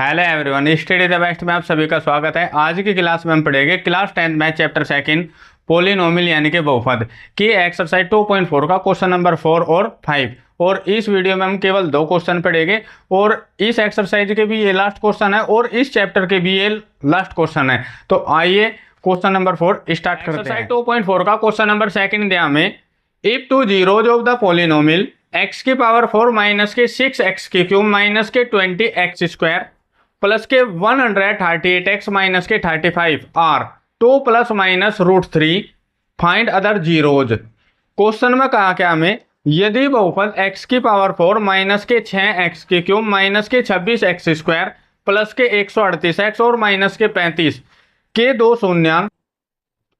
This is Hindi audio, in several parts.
Hello everyone, study the best में आप सभी का स्वागत है। आज की क्लास में हम पढ़ेंगे क्लास 10 में चैप्टर सेकंड पोलिनोमियल यानी कि बहुपद की एक्सरसाइज 2.4 का क्वेश्चन नंबर 4 और 5। और इस वीडियो में हम केवल 2 क्वेश्चन पढ़ेंगे और इस एक्सरसाइज के भी ये लास्ट क्वेश्चन है और इस चैप्टर के भी ये लास्ट क्वेश्चन है। तो आइए क्वेश्चन नंबर 4 स्टार्ट करते हैं। 2.4 का क्वेश्चन नंबर सेकंड दिया हमें, if two zeros of the polynomial x की पावर 4 माइनस के 6x की क्यूब माइनस के 20x स्क्वायर प्लस के 138x माइनस के 35 आर 2 plus minus √3 find other zeros. Question में कहा क्या हमें, यदि बहुपद x की पावर 4 माइनस के 6x की क्यूब माइनस के 26x स्क्वायर प्लस के 138x और माइनस के 35 के दो शून्यांक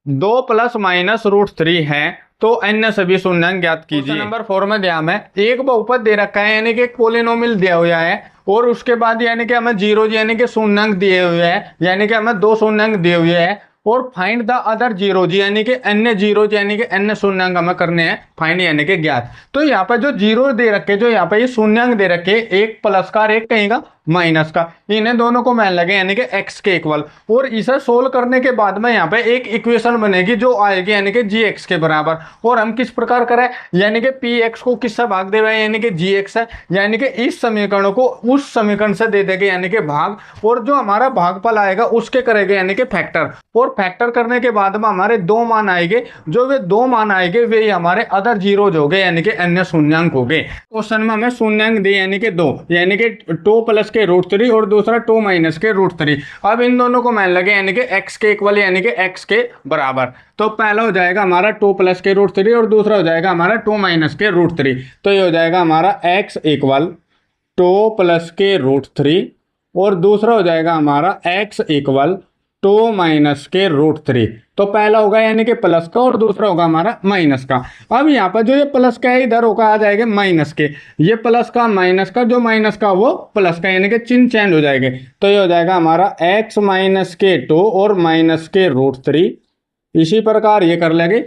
2 प्लस माइनस √3 है तो अन्य सभी शून्यांक ज्ञात कीजिए। नंबर 4 में दिया हमें एक बहुपद दे रखा है यानी कि एक पोलिनोमियल दिया हुआ है और उसके बाद यानी कि हमें जीरो यानी कि शून्यांक दिए हुए हैं, यानी कि हमें 2 शून्यांक दिए हुए हैं और फाइंड द अदर जीरो यानी कि अन्य जीरो यानी कि अन्य शून्यांक हमें करने हैं फाइंड यानी कि ज्ञात। तो यहाँ पर जो जीरो दे रखे, जो यहाँ पे ये शून्यांक दे रखे, एक प्लस का और एक कहीं का माइनस का, इन्हें दोनों को मान लगे यानी कि x के इक्वल। और इसे सोल्व करने के बाद में यहाँ पे एक इक्वेशन बनेगी जो आएगी यानी कि gx के बराबर। और हम किस प्रकार करें, यानी कि px को किससे भाग दे रहे हैं यानी कि gx है, यानी कि इस समीकरण को उस समीकरण से दे देंगे यानी कि भाग, और जो हमारा भागफल आएगा उसके करेंगे यानी कि फैक्टर। और फैक्टर करने के बाद में हमारे 2 मान आएंगे, जो वे 2 मान आएंगे वे हमारे अदर जीरोज हो गए यानी कि अन्य शून्यांक हो गए। क्वेश्चन में हमें शून्यांक दिए यानी कि 2, यानी कि 2 प्लस के √3 और दूसरा 2 माइनस के √3। अब इन दोनों को मान लगे यानी कि x के इक्वल यानी कि x के बराबर। तो पहला हो जाएगा हमारा 2 प्लस के √3 और दूसरा हो जाएगा हमारा 2 माइनस के √3। तो ये हो जाएगा हमारा x इक्वल 2 प्लस के √3 और दूसरा हो जाएगा हमारा x इक्वल 2 माइनस के √3। तो पहला होगा यानी कि प्लस का और दूसरा होगा हमारा माइनस का। अब यहाँ पर जो ये प्लस का है इधर होगा आ जाएगा माइनस के, ये प्लस का माइनस का, जो माइनस का वो प्लस का, यानी कि चिन्ह चेंज हो जाएंगे। तो ये हो जाएगा हमारा x माइनस के 2 और माइनस के √3। इसी प्रकार ये कर लेंगे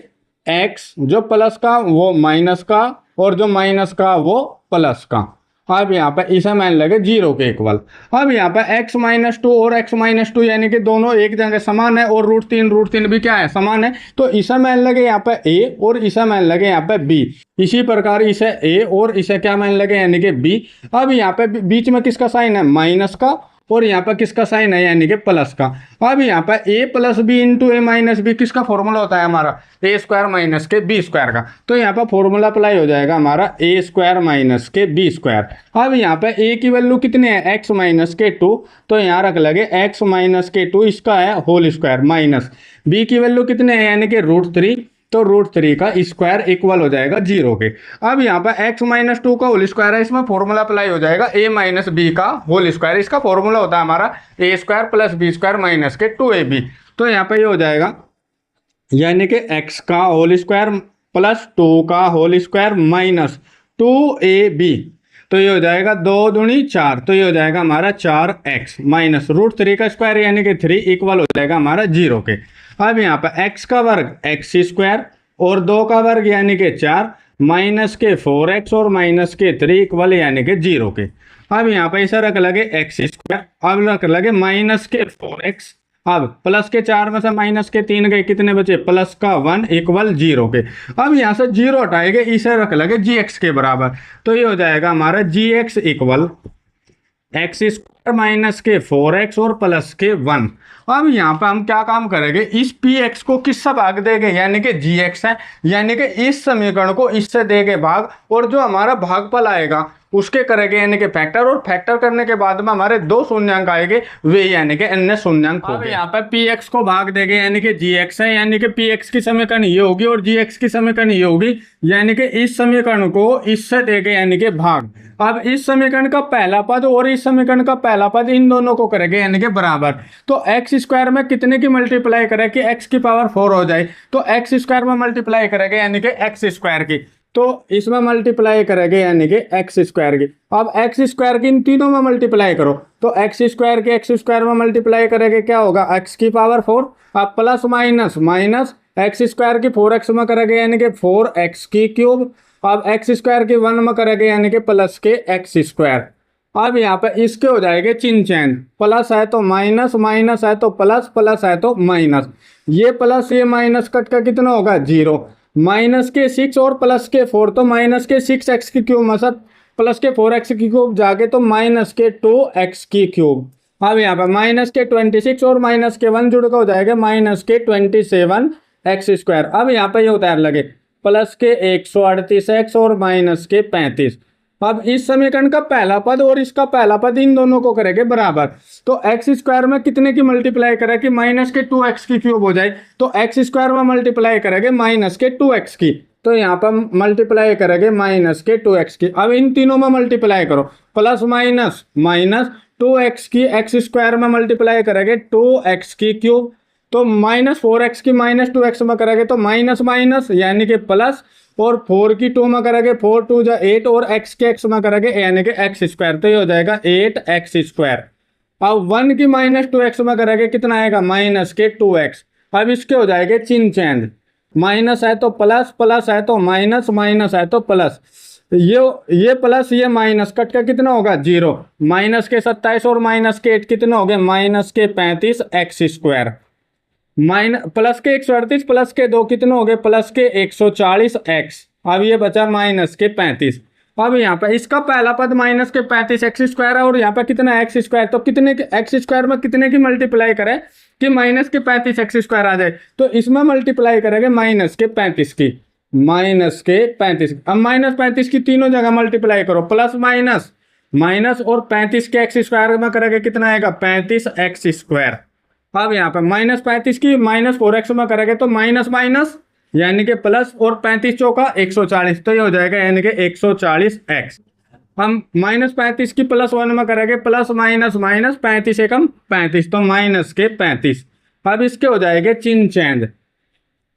x जो प्लस का वो माइनस का और जो माइनस का वो प्लस का। अब यहाँ पे इसे मान लगे 0 के इक्वल। अब यहाँ पे x माइनस 2 और x माइनस 2 यानी कि दोनों एक जगह समान है और √3 भी क्या है, समान है। तो इसे मान लगे यहाँ पे a और इसे मान लगे यहाँ पे b। इसी प्रकार इसे a और इसे क्या मान लगे यानी कि b। अब यहाँ पे बीच में किसका साइन है, माइनस का, और यहाँ पर किसका साइन है यानी कि प्लस का। अब यहाँ पर a plus B into A minus B किसका फॉर्मूला होता है हमारा, ए स्क्वायर माइनस के बी स्क्वायर का। तो यहाँ पर फॉर्मूला अप्लाई हो जाएगा हमारा ए स्क्वायर माइनस के बी स्क्वायर। अब यहाँ पे a की वैल्यू कितने है, x माइनस के 2, तो यहाँ रख लगे x माइनस के 2 इसका है होल स्क्वायर माइनस b की वैल्यू कितने है यानी कि √3, तो √3 का स्क्वायर इक्वल हो जाएगा 0 के। अब यहाँ पर x माइनस 2 का होल स्क्वायर है, इसमें फॉर्मूला अप्लाई हो जाएगा a माइनस बी का होल स्क्वायर। इसका फॉर्मूला होता है हमारा a square plus B square minus के 2ab। तो यहाँ पर ये हो जाएगा यानी कि x का होल स्क्वायर प्लस 2 का होल स्क्वायर माइनस 2ab। तो ये हो जाएगा 2 दूनी 4, तो ये हो जाएगा हमारा 4x माइनस √3 का स्क्वायर यानी कि 3 इक्वल हो जाएगा हमारा 0 के। अब यहाँ पर x का वर्ग x स्क्वायर और 2 का वर्ग यानी कि 4 माइनस के 4x और माइनस के 3 इक्वल यानी कि 0 के। अब यहाँ पर इसे रख लगे x स्क्वायर, अब रख लगे माइनस के 4x, अब प्लस के 4 में से माइनस के 3 गए, कितने बचे, प्लस का 1 इक्वल 0 के। अब यहाँ से 0 हटाएंगे, इसे रख लगे gx के बराबर। तो ये हो जाएगा हमारा gx equal x square minus के 4x और प्लस के 1। अब यहाँ पे हम क्या काम करेंगे, इस px को किससे भाग देंगे यानी कि gx है, यानी कि इस समीकरण को इससे देंगे भाग, और जो हमारा भागफल आएगा उसके करेंगे यानी कि फैक्टर, और फैक्टर करने के बाद में हमारे 2 शून्यांक आएंगे वे यानी कि अन्य शून्यांक हो गए। यहाँ पे px को भाग देंगे यानी कि gx है, यानी कि px की समीकरण ये होगी और gx की समीकरण ये होगी, यानी कि इस समीकरण को इससे देंगे यानी कि भाग। अब इस समीकरण का पहला पद और इस समीकरण का पहला पद इन दोनों को करेंगे यानी कि बराबर। तो x स्क्वायर में कितने की मल्टीप्लाई करें कि x की पावर 4 हो जाए, तो x स्क्वायर में मल्टीप्लाई करेंगे यानी कि x स्क्वायर की, तो इसमें मल्टीप्लाई करेंगे यानी कि एक्स स्क्वायर की। अब एक्स स्क्वायर की इन तीनों में मल्टीप्लाई करो, तो एक्स स्क्वायर के एक्स स्क्वायर में मल्टीप्लाई करेंगे क्या होगा, एक्स की पावर 4। अब plus minus minus x square की 4x में करेंगे यानी कि 4x की क्यूब। अब एक्स स्क्वायर की 1 में करेंगे यानी कि प्लस के एक्स स्क्वायर। अब यहाँ पे इसके हो जाएंगे चिन्ह चेंज, प्लस है तो माइनस, माइनस है तो प्लस, प्लस है तो माइनस। ये प्लस ये माइनस कट का कितना होगा 0। माइनस के 6 और प्लस के 4, तो माइनस के 6x की क्यूब मतलब प्लस के 4x की क्यूब जाके तो माइनस के 2x की क्यूब। अब यहाँ पे माइनस के 26 और माइनस के 1 जुड़ के हो जाएगा माइनस के 27x²। अब यहाँ पे ये उतार लगे प्लस के 138x और माइनस के 35। अब इस समीकरण का पहला पद और इसका पहला पद इन दोनों को करेंगे बराबर, तो x² में कितने की मल्टीप्लाई करेंगे माइनस के 2x की क्यूब हो जाए, तो x² में मल्टीप्लाई करेंगे माइनस के 2x की, तो यहाँ पर मल्टीप्लाई करेंगे माइनस के 2x की। अब इन तीनों में मल्टीप्लाई करो, प्लस माइनस माइनस 2x की x² में मल्टीप्लाई करेंगे 2x की क्यूब, तो माइनस 4x की माइनस 2x में करेंगे तो माइनस माइनस यानी कि प्लस, और 4 की 2 में करेंगे 4 2 जा 8 और x के x में करेंगे यानी कि x², तो ये हो जाएगा 8x²। अब 1 की माइनस 2x में करेंगे कितना आएगा माइनस के 2x। अब इसके हो जाएंगे चिन्ह चेंज, माइनस है तो प्लस, प्लस है तो माइनस, माइनस है तो प्लस। ये प्लस ये माइनस कट का कितना होगा 0। माइनस के 27 और माइनस के 8 कितना हो गए माइनस के 35x²। माइनस प्लस के 138 प्लस के 2 कितने हो गए प्लस के 140x। अब ये बचा माइनस के 35। अब यहाँ पे इसका पहला पद माइनस के 35x² है और यहाँ पे कितना x², तो कितने के x² में कितने की मल्टीप्लाई करें कि माइनस के 35x² आ जाए, तो इसमें मल्टीप्लाई करेंगे माइनस के 35 की, माइनस के 35। अब माइनस 35 की तीनों जगह मल्टीप्लाई करो, प्लस माइनस माइनस, और 35 के x² में करेंगे कितना आएगा 35x²। अब यहाँ पे माइनस 35 की माइनस 4x में करेंगे तो माइनस माइनस यानी कि प्लस, और 35 चौका 140, तो ये हो जाएगा यानी कि 140x। हम माइनस 35 की प्लस 1 में करेंगे प्लस माइनस माइनस 35 एकम 35, तो माइनस के 35। अब इसके हो जाएंगे चिन्ह चेंज,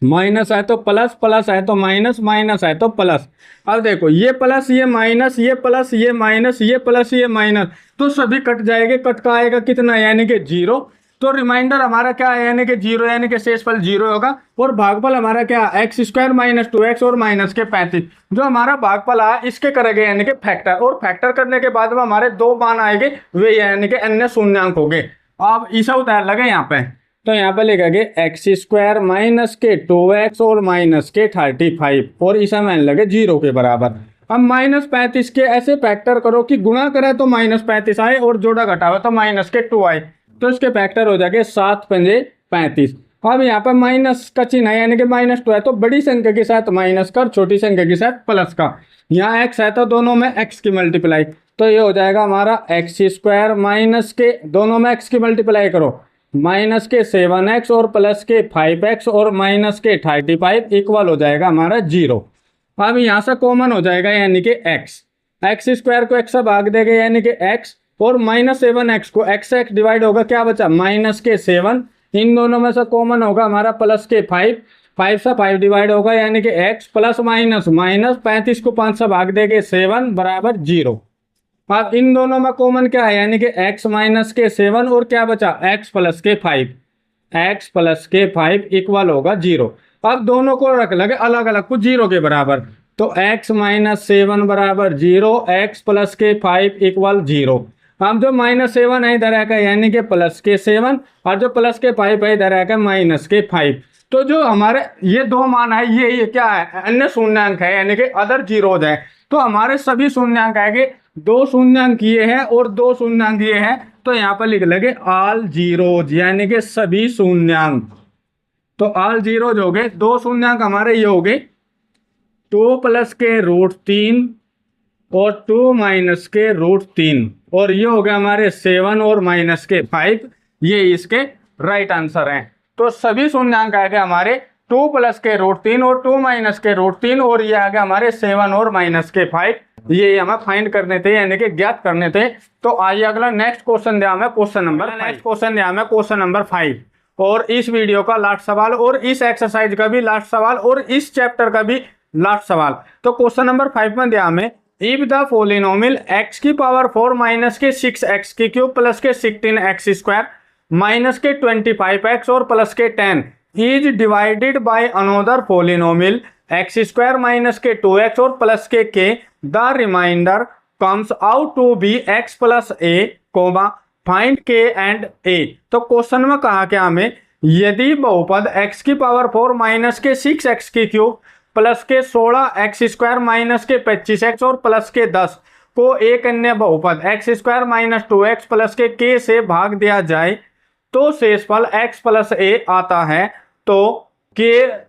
माइनस है तो प्लस, प्लस है तो माइनस, माइनस है तो प्लस। अब देखो ये प्लस ये माइनस, ये प्लस ये माइनस, ये प्लस ये माइनस, तो सभी कट जाएंगे, कट का आएगा कितना यानी कि 0, तो रिमाइंडर हमारा क्या है यानी कि 0 यानी कि शेषफल 0 होगा, और भागफल हमारा क्या x² माइनस 2x और माइनस के 35। जो हमारा भागफल आया इसके करेंगे यानी कि फैक्टर, और फैक्टर करने के बाद में हमारे 2 मान आएंगे वे यानी कि अन्य शून्यांक हो गए। अब इसे उतार लगे यहाँ पे, तो यहाँ पे लिखेंगे x² माइनस के 2x और माइनस के 35, और इसे मान लगे 0 के बराबर। अब माइनस 35 के ऐसे फैक्टर करो कि गुणा करे तो माइनस 35 आए और जोड़ा घटावे तो माइनस के 2 आए, तो इसके फैक्टर हो जाएंगे 7 पंजे 35। अब यहाँ पर माइनस का चिन्ह है यानी कि -2 है, तो बड़ी संख्या के साथ माइनस का, छोटी संख्या के साथ प्लस का। यहाँ x है तो दोनों में x की मल्टीप्लाई, तो ये हो जाएगा हमारा x² माइनस के दोनों में x की मल्टीप्लाई करो माइनस के 7x और प्लस के 5x और माइनस के 35 इक्वल हो जाएगा हमारा 0। अब यहाँ से कॉमन हो जाएगा यानी कि x² को x से भाग देंगे यानी कि x, और -7x को x से x डिवाइड होगा, क्या बचा माइनस के 7, इन दोनों में से कॉमन होगा हमारा प्लस के 5 से 5 डिवाइड होगा यानी कि x, प्लस माइनस माइनस 35 को 5 से भाग देंगे 7 बराबर 0। अब इन दोनों में कॉमन क्या है यानी कि x माइनस के 7 और क्या बचा x प्लस के 5 इक्वल होगा 0। अब दोनों को रख लगे अलग अलग कुछ 0 के बराबर, तो x माइनस 7 बराबर 0, x प्लस के 5 इक्वल 0। हम जो -7 है इधर आएगा यानी कि प्लस के 7, और जो प्लस के 5 है इधर आएगा माइनस के 5। तो जो हमारे ये 2 मान है ये क्या है अन्य शून्यांक है यानी कि अदर जीरोज है, तो हमारे सभी शून्यांक आएंगे, 2 शून्यांक ये है और 2 शून्यांक ये है, तो यहाँ पर लिख लेंगे ऑल जीरोज यानी कि सभी शून्यांक। तो ऑल जीरोज हो गए, 2 शून्यांक हमारे ये हो गए 2 प्लस के √3 और 2 माइनस के √3, और ये हो गया हमारे 7 और माइनस के 5, ये इसके राइट आंसर हैं। तो सभी शून्यांक आ गए हमारे 2 प्लस के √3 और 2 माइनस के √3, और ये आ गया हमारे 7 और माइनस के 5, ये हमें फाइंड करने थे यानी कि ज्ञात करने थे। तो आइए अगला नेक्स्ट क्वेश्चन दिया हमें क्वेश्चन नंबर 5, और इस वीडियो का लास्ट सवाल, और इस एक्सरसाइज का भी लास्ट सवाल, और इस चैप्टर का भी लास्ट सवाल। तो क्वेश्चन नंबर 5 में दिया हमें इफ द पोलिनोमियल x की पावर 4 माइनस के 6x की क्यूब प्लस के 16x² माइनस के 25x और प्लस के 10 is divided by another polynomial x² minus के 2x और प्लस के the remainder comes out to be x plus a, find k and a। तो क्वेश्चन में कहा क्या हमें, यदि बहुपद x की पावर 4 माइनस के 6x की क्यूब प्लस के 16x स्क्वायर माइनस के 25x और प्लस के 10 को एक अन्य बहुपद x square minus 2x plus के k से भाग दिया जाए तो शेषफल x प्लस a आता है। तो k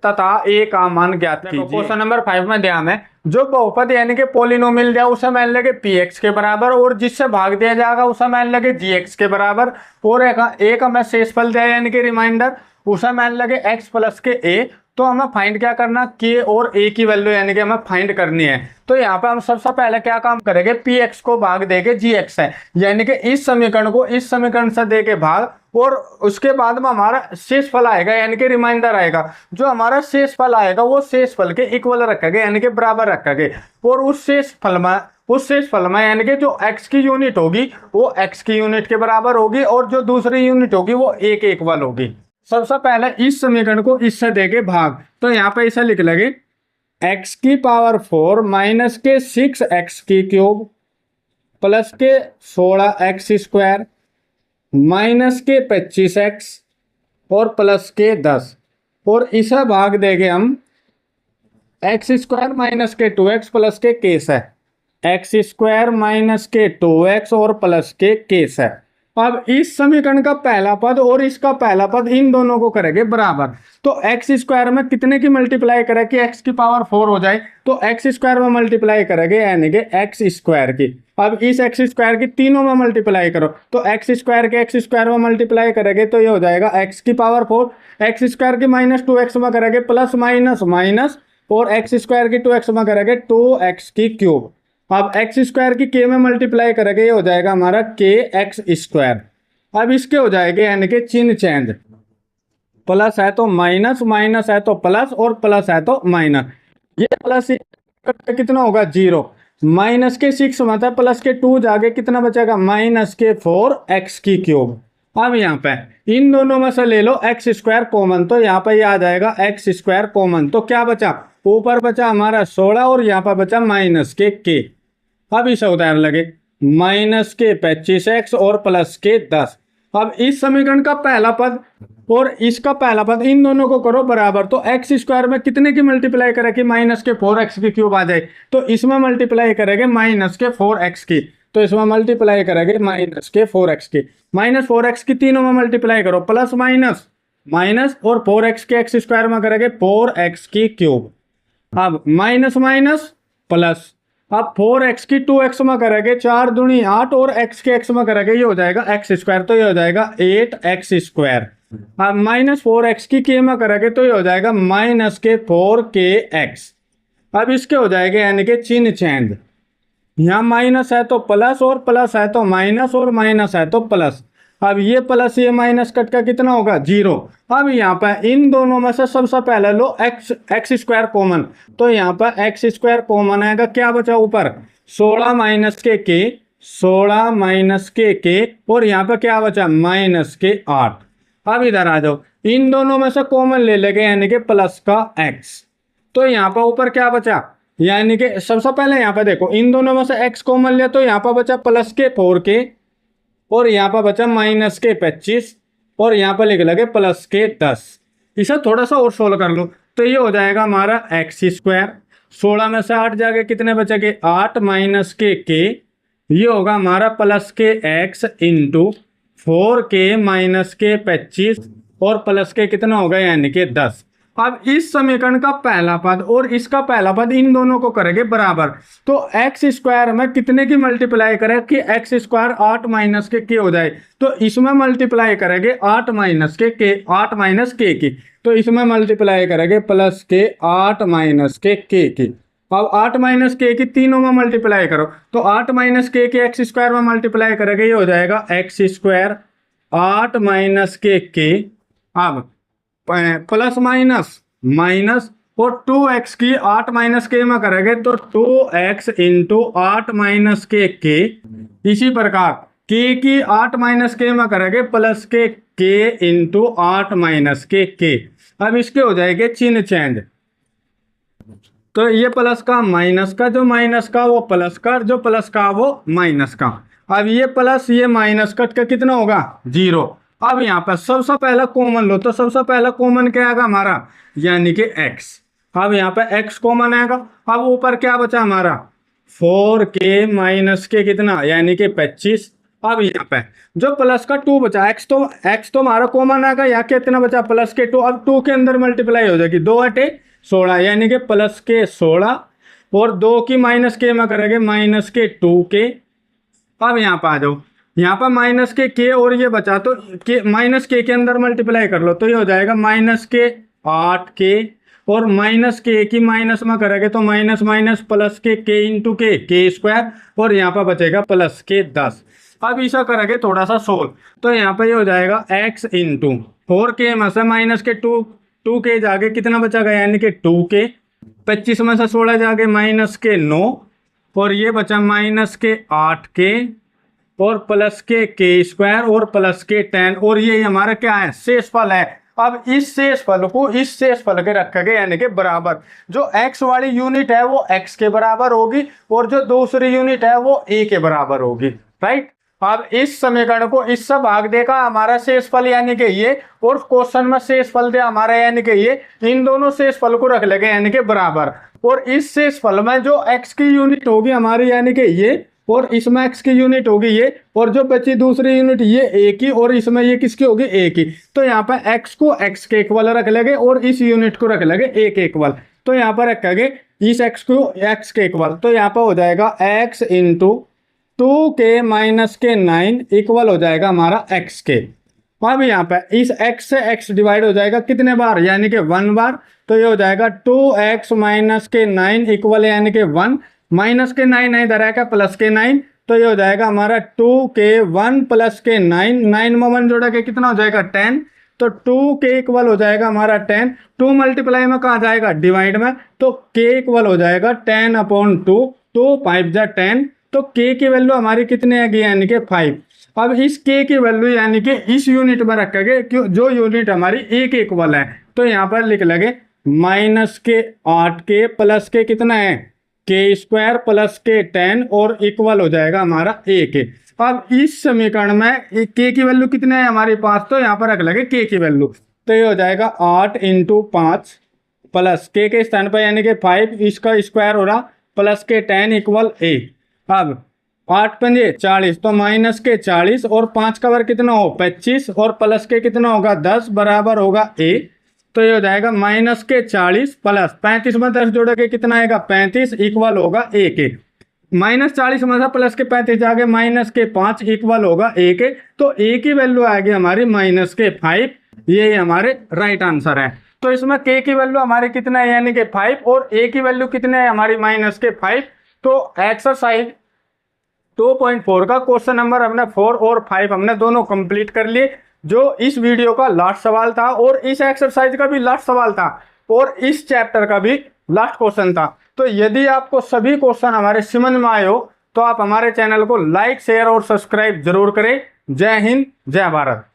तथा a का मान ज्ञात कीजिए। क्वेश्चन नंबर 5 में दिया हमें जो बहुपद यानी कि पोलिनोमियल दिया उसे मान लेंगे px के बराबर और जिससे भाग दिया जाएगा उसे मान लेंगे gx के बराबर और एक हमें शेषफल दिया यानी कि रिमाइंडर उसे मान लेंगे x प्लस के a। तो हमें फाइंड क्या करना, k और a की वैल्यू यानी कि हमें फाइंड करनी है। तो यहाँ पे हम सबसे पहले क्या काम करेंगे, px को भाग देके gx है यानी कि इस समीकरण को इस समीकरण से देके भाग और उसके बाद में हमारा शेषफल आएगा यानी कि रिमाइंडर आएगा। जो हमारा शेषफल आएगा वो शेषफल के इक्वल रखेंगे यानी कि बराबर रखेंगे और उस शेषफल में यानी कि जो x की यूनिट होगी वो x की यूनिट के बराबर होगी और जो दूसरी यूनिट होगी वो a के इक्वल होगी। सबसे पहले इस समीकरण को इससे देके भाग, तो यहाँ पे इसे लिख लेंगे x की पावर 4 माइनस के 6x की क्यूब प्लस के 16x स्क्वायर माइनस के 25x और प्लस के 10 और इसे भाग देंगे हम x स्क्वायर माइनस के 2x प्लस के k से, x स्क्वायर माइनस के 2x और प्लस के k से। अब इस समीकरण का पहला पद और इसका पहला पद इन दोनों को करेंगे बराबर। तो x स्क्वायर में कितने की मल्टीप्लाई करें कि x की पावर 4 हो जाए, तो x स्क्वायर में मल्टीप्लाई करेंगे यानी कि x स्क्वायर की। अब इस x स्क्वायर की तीनों में मल्टीप्लाई करो तो x स्क्वायर के x स्क्वायर में मल्टीप्लाई करेंगे तो ये हो जाएगा x की पावर 4, x स्क्वायर की माइनस 2x में करेंगे प्लस माइनस माइनस और x स्क्वायर की 2x में करेंगे 2x की क्यूब। अब x स्क्वायर की k में मल्टीप्लाई करेंगे ये हो जाएगा हमारा k x स्क्वायर। अब इसके हो जाएगा यानी कि चिन्ह चेंज, प्लस है तो माइनस, माइनस है तो प्लस और प्लस है तो माइनस। ये प्लस कितना होगा 0, माइनस के 6 में था प्लस के 2 जाके कितना बचेगा माइनस के 4x की क्यूब। अब यहाँ पे इन दोनों में से ले लो x स्क्वायर कॉमन, तो यहाँ पे ये आ जाएगा x स्क्वायर कॉमन। तो क्या बचा, ऊपर बचा हमारा 16 और यहाँ पर बचा माइनस के k। अब इसे उतार लगे माइनस के 25x और प्लस के 10। अब इस समीकरण का पहला पद और इसका पहला पद इन दोनों को करो बराबर। तो x स्क्वायर में कितने की मल्टीप्लाई करें कि माइनस के 4x की क्यूब आ जाए, तो इसमें मल्टीप्लाई करेंगे माइनस के 4x की, तो इसमें मल्टीप्लाई करेंगे माइनस के 4x की। माइनस 4x की तीनों में मल्टीप्लाई करो प्लस माइनस माइनस और 4x के x स्क्वायर में करेंगे 4x की क्यूब। अब माइनस माइनस प्लस, अब 4x की 2x में करेंगे 4 दूनी 8 और x के x में करेंगे ये हो जाएगा x स्क्वायर, तो ये हो जाएगा 8x स्क्वायर। अब माइनस 4x की k में करेंगे तो ये हो जाएगा माइनस के 4kx। अब इसके हो जाएगा यानी कि चिन्ह चेंज, यहाँ माइनस है तो प्लस और प्लस है तो माइनस और माइनस है तो प्लस। अब ये प्लस ये माइनस कट का कितना होगा 0। अब यहाँ पर इन दोनों में से सबसे पहले लो x स्क्वायर कॉमन, तो यहाँ पर x स्क्वायर कॉमन आएगा, क्या बचा ऊपर 16 माइनस के k, 16 माइनस के k और यहाँ पर क्या बचा माइनस के 8। अब इधर आ जाओ, इन दोनों में से कॉमन ले लेंगे यानी कि प्लस का x। तो यहाँ पर ऊपर क्या बचा, यानी कि सबसे पहले यहाँ पर देखो इन दोनों में से x कॉमन लिया तो यहाँ पर बचा प्लस के 4k और यहाँ पर बचा माइनस के 25 और यहाँ पर लिख लगे प्लस के 10। इसे थोड़ा सा और सोल्व कर लो तो ये हो जाएगा हमारा x स्क्वायर, 16 में से 8 जाके कितने बचेंगे 8 माइनस के k, ये होगा हमारा प्लस के x इंटू 4k माइनस के 25 और प्लस के कितना होगा यानी कि 10। अब इस समीकरण का पहला पद और इसका पहला पद इन दोनों को करेंगे बराबर। तो x स्क्वायर में कितने की मल्टीप्लाई करें कि x स्क्वायर 8 माइनस के k हो जाए, तो इसमें मल्टीप्लाई करेंगे 8 माइनस के k, 8 माइनस k की, तो इसमें मल्टीप्लाई करेंगे प्लस के 8 माइनस के k की। अब 8 माइनस के की तीनों में मल्टीप्लाई करो तो 8 माइनस के x स्क्वायर में मल्टीप्लाई करेंगे ये हो जाएगा x स्क्वायर 8 माइनस के। अब प्लस माइनस माइनस और 2x की 8 माइनस के में करेंगे तो 2x इंटू 8 माइनस के। इसी प्रकार k की 8 माइनस के में करेंगे प्लस के k इंटू 8 माइनस के। अब इसके हो जाएंगे चिन्ह चेंज, तो ये प्लस का माइनस का, जो माइनस का वो प्लस का, जो प्लस का वो माइनस का। अब ये प्लस ये माइनस कट का कितना होगा 0। अब यहाँ पर सबसे पहला कॉमन लो, तो सबसे पहला कॉमन क्या आएगा हमारा, यानी कि x। अब यहाँ पे x कॉमन आएगा। अब ऊपर क्या बचा हमारा 4k माइनस के कितना, यानी कि 25। अब यहाँ पे जो प्लस का 2 बचा, x तो हमारा कॉमन आएगा, यहाँ कितना बचा प्लस के 2। अब 2 के अंदर मल्टीप्लाई हो जाएगी, 2 8 16, यानी कि प्लस के 16 और 2 की माइनस के में करेंगे माइनस के 2k। अब यहाँ पर आ जाओ, यहाँ पर माइनस के k और ये बचा तो के माइनस के अंदर मल्टीप्लाई कर लो, तो ये हो जाएगा माइनस के 8k और माइनस के की माइनस में करेंगे तो माइनस माइनस प्लस के k इंटू के स्क्वायर और यहाँ पर बचेगा प्लस के 10। अब ऐसा करेंगे थोड़ा सा सोल्व, तो यहाँ पे ये हो जाएगा x इंटू 4k में से माइनस के 2k जाके कितना बचा यानी कि 2k, 25 में से 16 जाके माइनस के 9 और ये बचा माइनस के 8k और प्लस के स्क्वायर और प्लस के 10 और ये हमारा क्या है शेषफल है। अब इस शेषफल को इस शेषफल के रखेंगे यानी कि बराबर, जो x वाली यूनिट है वो x के बराबर होगी और जो दूसरी यूनिट है वो a के बराबर होगी, राइट। अब इस समीकरण को इससे भाग देगा हमारा शेषफल यानी कि ये, और क्वेश्चन में शेषफल दिया हमारा यानी कि ये, इन दोनों शेषफल को रख लेंगे यानी कि बराबर। और इस शेषफल में जो x की यूनिट होगी हमारी यानी कि ये, और इसमें x की यूनिट होगी ये, और जो बची दूसरी यूनिट ये a की, और इसमें ये किसकी होगी a की। तो यहाँ पर x को x के इक्वल रख लेंगे और इस यूनिट को रख लेंगे a के इक्वल। तो यहाँ पर रखेंगे इस x को x के इक्वल, तो यहाँ पर हो जाएगा x इंटू 2k माइनस के 9 इक्वल हो जाएगा हमारा x के। अब यहाँ पे इस x से x डिवाइड हो जाएगा कितने बार, यानी कि 1 बार। तो ये हो जाएगा 2x माइनस के 9 इक्वल यानी कि 1, माइनस के 9 नहीं इधर आएगा प्लस के 9, तो ये हो जाएगा हमारा 2k 1 प्लस के 9, 9 में 1 जोड़ा के कितना हो जाएगा 10, तो 2k इक्वल हो जाएगा हमारा 10। 2 मल्टीप्लाई में कहाँ जाएगा डिवाइड में, तो k इक्वल हो जाएगा 10/2, तो 5 जा 10, तो k की वैल्यू हमारी कितने आएगी यानी कि 5। अब इस k की वैल्यू यानी कि इस यूनिट में रखेंगे जो यूनिट हमारी a के इक्वल है, तो यहाँ पर लिख लेंगे माइनस के 8k प्लस के कितना है k स्क्वायर प्लस के 10 और इक्वल हो जाएगा हमारा a के। अब इस समीकरण में k की वैल्यू कितने है हमारे पास, तो यहाँ पर रख लेंगे k की वैल्यू, तो ये हो जाएगा 8 इंटू 5 प्लस k के स्थान पर यानी कि 5, इसका स्क्वायर हो रहा प्लस के 10 इक्वल a। अब 8 पंजे 40, तो माइनस के 40 और 5 का वर्ग कितना हो 25 और प्लस के कितना होगा 10 बराबर होगा a। तो ये हो जाएगा माइनस के 40 प्लस 35 में 10 जोड़ के कितना आएगा 35 इक्वल होगा a के। माइनस 40 में से प्लस के 35 जाके माइनस के 5 इक्वल होगा a के, तो a की वैल्यू आएगी हमारी माइनस के 5, ये हमारे राइट आंसर है। तो इसमें k की वैल्यू हमारी कितना है यानी कि 5 और a की वैल्यू कितने है हमारी माइनस के 5। तो एक्सरसाइज 2.4 का क्वेश्चन नंबर हमने 4 और 5 हमने दोनों कंप्लीट कर लिए, जो इस वीडियो का लास्ट सवाल था और इस एक्सरसाइज का भी लास्ट सवाल था और इस चैप्टर का भी लास्ट क्वेश्चन था। तो यदि आपको सभी क्वेश्चन हमारे समझ में आए हो तो आप हमारे चैनल को लाइक शेयर और सब्सक्राइब जरूर करें। जय हिंद जय भारत।